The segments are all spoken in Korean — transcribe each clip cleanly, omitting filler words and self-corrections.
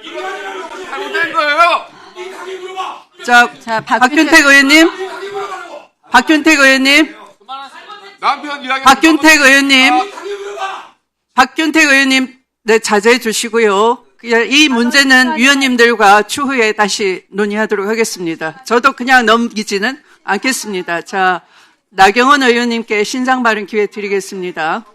잘못된 거예요. 자, 박균택 의원님. 박균택 의원님. 남편 이야기. 박균택 의원님. 박균택 의원님, 네, 자제해 주시고요. 이 문제는 위원님들과 추후에 다시 논의하도록 하겠습니다. 저도 그냥 넘기지는 않겠습니다. 자, 나경원 의원님께 신상 발언 기회 드리겠습니다.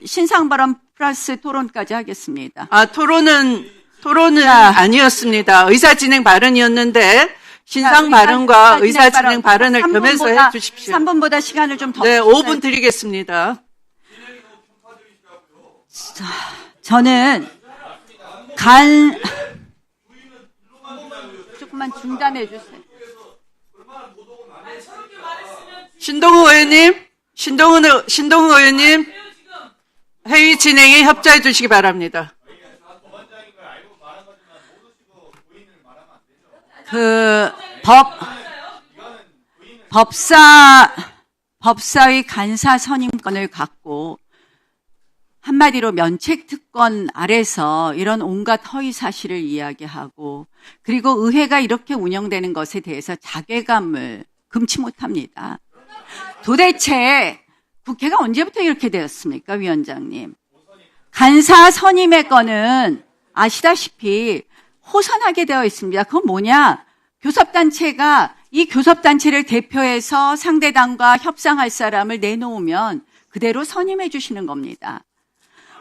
신상 발언 플러스 토론까지 하겠습니다. 토론은 아니었습니다. 의사진행 발언이었는데 신상 발언과 의사진행 발언을 겸해서 해 주십시오. 3분보다 시간을 좀 더. 네, 5분 드리겠습니다. 저는 조금만 중단해 주세요. 신동우 의원님, 회의 진행에 협조해 주시기 바랍니다. 법사위 간사 선임권을 갖고 한마디로 면책특권 아래서 이런 온갖 허위 사실을 이야기하고, 그리고 의회가 이렇게 운영되는 것에 대해서 자괴감을 금치 못합니다. 도대체 국회가 언제부터 이렇게 되었습니까, 위원장님? 간사 선임의 건은 아시다시피 호선하게 되어 있습니다. 그건 뭐냐? 교섭단체가 이 교섭단체를 대표해서 상대당과 협상할 사람을 내놓으면 그대로 선임해 주시는 겁니다.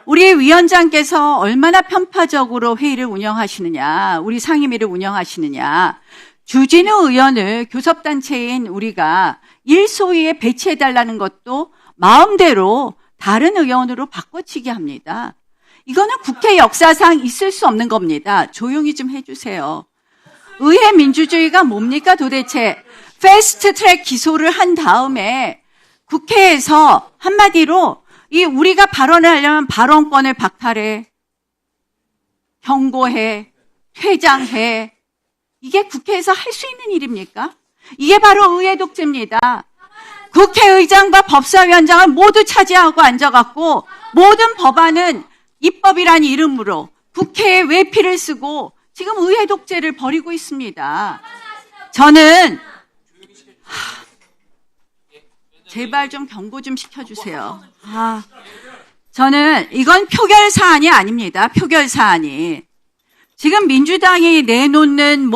우리 위원장께서 얼마나 편파적으로 회의를 운영하시느냐, 우리 상임위를 운영하시느냐, 주진우 의원을 교섭단체인 우리가 일소위에 배치해달라는 것도 마음대로 다른 의원으로 바꿔치기 합니다. 이거는 국회 역사상 있을 수 없는 겁니다. 조용히 좀 해주세요. 의회 민주주의가 뭡니까 도대체? 패스트트랙 기소를 한 다음에 국회에서 한마디로 우리가 발언을 하려면 발언권을 박탈해, 경고해, 퇴장해. 이게 국회에서 할 수 있는 일입니까? 이게 바로 의회 독재입니다. 국회의장과 법사위원장을 모두 차지하고 앉아갖고 모든 법안은 입법이란 이름으로 국회에 외피를 쓰고 지금 의회 독재를 벌이고 있습니다. 저는 제발 좀 경고 좀 시켜주세요. 저는 이건 표결 사안이 아닙니다. 표결 사안이. 지금 민주당이 내놓는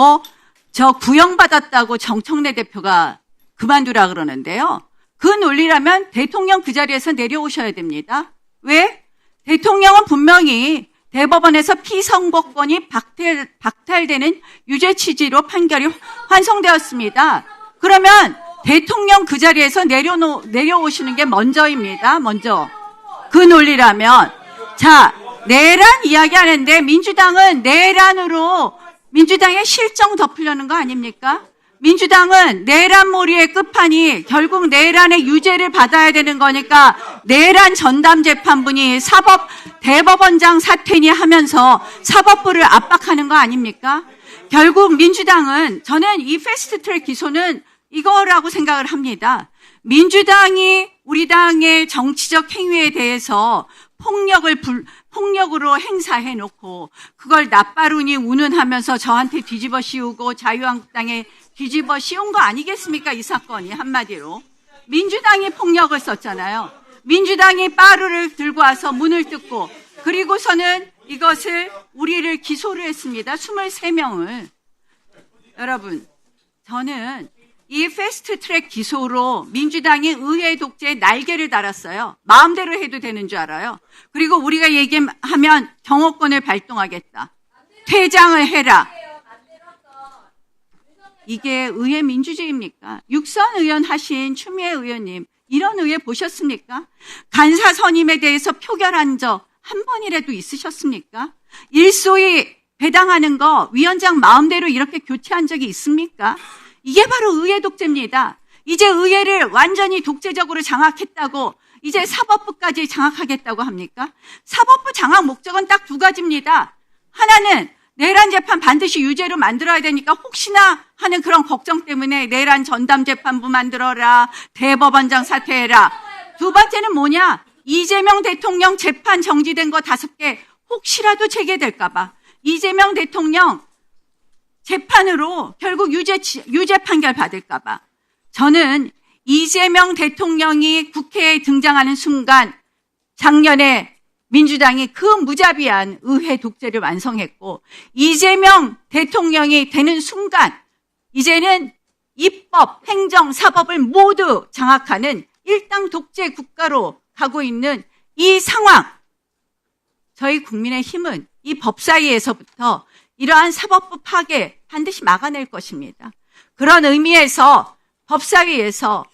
구형받았다고 정청래 대표가 그만두라 그러는데요. 그 논리라면 대통령 그 자리에서 내려오셔야 됩니다. 왜? 대통령은 분명히 대법원에서 피선거권이 박탈되는 유죄 취지로 판결이 환송되었습니다. 그러면 대통령 그 자리에서 내려오시는 게 먼저입니다. 먼저. 그 논리라면. 자, 내란 이야기하는데 민주당은 내란으로 민주당의 실정 덮으려는 거 아닙니까? 민주당은 내란몰이의 끝판이 결국 내란의 유죄를 받아야 되는 거니까 내란 전담 재판부니 대법원장 사퇴니 하면서 사법부를 압박하는 거 아닙니까? 결국 민주당은, 저는 이 패스트트랙 기소는 이거라고 생각을 합니다. 민주당이 우리 당의 정치적 행위에 대해서 폭력으로 행사해놓고 그걸 나빠루니 운운하면서 저한테 뒤집어 씌우고 자유한국당에 뒤집어 씌운 거 아니겠습니까? 이 사건이 한마디로. 민주당이 폭력을 썼잖아요. 민주당이 빠루를 들고 와서 문을 뜯고, 그리고서는 이것을 우리를 기소를 했습니다. 23명을. 여러분, 저는 이 패스트트랙 기소로 민주당이 의회 독재에 날개를 달았어요. 마음대로 해도 되는 줄 알아요. 그리고 우리가 얘기하면 경호권을 발동하겠다. 퇴장을 해라. 이게 의회 민주주의입니까? 육선 의원 하신 추미애 의원님, 이런 의회 보셨습니까? 간사 선임에 대해서 표결한 적 한 번이라도 있으셨습니까? 일소위 배당하는 거 위원장 마음대로 이렇게 교체한 적이 있습니까? 이게 바로 의회 독재입니다. 이제 의회를 완전히 독재적으로 장악했다고 이제 사법부까지 장악하겠다고 합니까? 사법부 장악 목적은 딱 두 가지입니다. 하나는 내란 재판 반드시 유죄로 만들어야 되니까 혹시나 하는 그런 걱정 때문에 내란 전담 재판부 만들어라, 대법원장 사퇴해라. 두 번째는 뭐냐? 이재명 대통령 재판 정지된 거 5개 혹시라도 재개될까 봐. 이재명 대통령 재판으로 결국 유죄 판결 받을까봐. 저는 이재명 대통령이 국회에 등장하는 순간 작년에 민주당이 그 무자비한 의회 독재를 완성했고, 이재명 대통령이 되는 순간 이제는 입법, 행정, 사법을 모두 장악하는 일당 독재 국가로 가고 있는 이 상황, 저희 국민의힘은 이 법사위에서부터 이러한 사법부 파괴 반드시 막아낼 것입니다. 그런 의미에서 법사위에서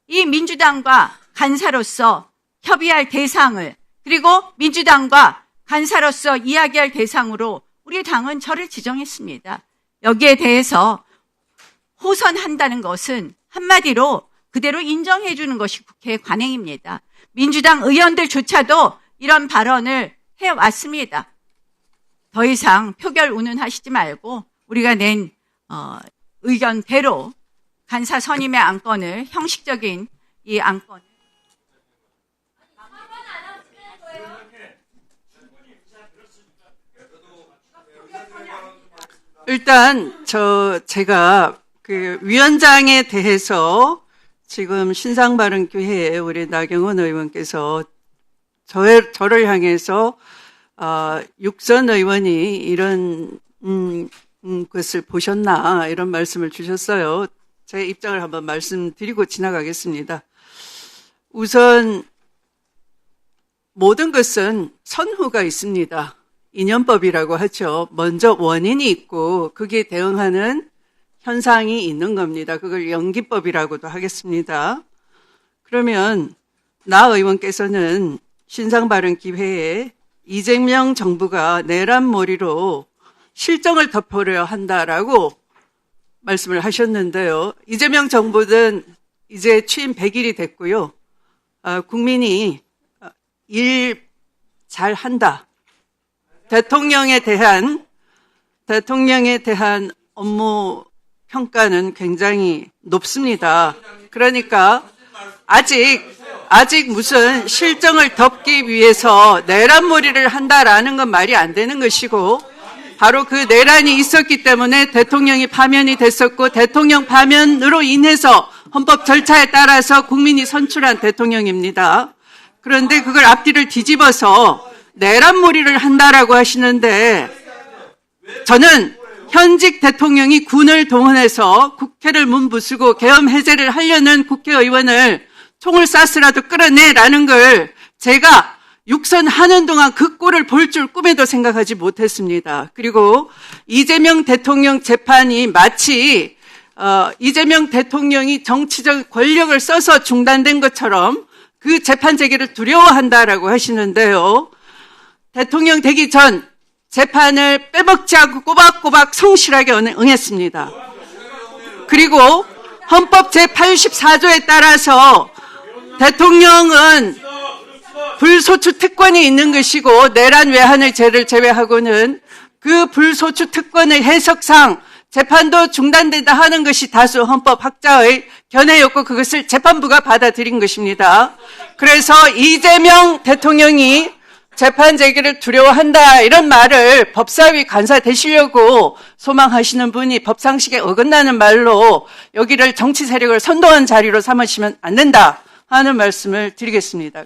이 민주당과 간사로서 협의할 대상을, 그리고 민주당과 간사로서 이야기할 대상으로 우리 당은 저를 지정했습니다. 여기에 대해서 호선한다는 것은 한마디로 그대로 인정해 주는 것이 국회의 관행입니다. 민주당 의원들조차도 이런 발언을 해왔습니다. 더 이상 표결 운운하시지 말고 우리가 낸 의견대로 간사 선임의 안건을, 형식적인 이 안건을 일단 제가 그 위원장에 대해서 지금 신상바른교회에 우리 나경원 의원께서 저를 향해서 육선 의원이 이런 것을 보셨나 이런 말씀을 주셨어요. 제 입장을 한번 말씀드리고 지나가겠습니다. 우선 모든 것은 선후가 있습니다. 인연법이라고 하죠. 먼저 원인이 있고 거기에 대응하는 현상이 있는 겁니다. 그걸 연기법이라고도 하겠습니다. 그러면 나 의원께서는 신상바른기회에 이재명 정부가 내란몰이로 실정을 덮으려 한다라고 말씀을 하셨는데요. 이재명 정부는 이제 취임 100일이 됐고요. 국민이 일 잘한다. 대통령에 대한 업무 평가는 굉장히 높습니다. 그러니까 아직 무슨 실정을 덮기 위해서 내란몰이를 한다라는 건 말이 안 되는 것이고, 바로 그 내란이 있었기 때문에 대통령이 파면이 됐었고, 대통령 파면으로 인해서 헌법 절차에 따라서 국민이 선출한 대통령입니다. 그런데 그걸 앞뒤를 뒤집어서 내란몰이를 한다라고 하시는데, 저는 현직 대통령이 군을 동원해서 국회를 문부수고 계엄 해제를 하려는 국회의원을 총을 쐈으라도 끌어내라는 걸 제가 육선하는 동안 그 꼴을 볼 줄 꿈에도 생각하지 못했습니다. 그리고 이재명 대통령 재판이 마치 이재명 대통령이 정치적 권력을 써서 중단된 것처럼 그 재판 재개를 두려워한다라고 하시는데요. 대통령 되기 전 재판을 빼먹지 않고 꼬박꼬박 성실하게 응했습니다. 그리고 헌법 제84조에 따라서 대통령은 불소추 특권이 있는 것이고, 내란 외환의 죄를 제외하고는 그 불소추 특권의 해석상 재판도 중단된다 하는 것이 다수 헌법학자의 견해였고, 그것을 재판부가 받아들인 것입니다. 그래서 이재명 대통령이 재판 재개를 두려워한다 이런 말을 법사위 간사 되시려고 소망하시는 분이 법상식에 어긋나는 말로 여기를 정치 세력을 선동한 자리로 삼으시면 안 된다 하는 말씀을 드리겠습니다.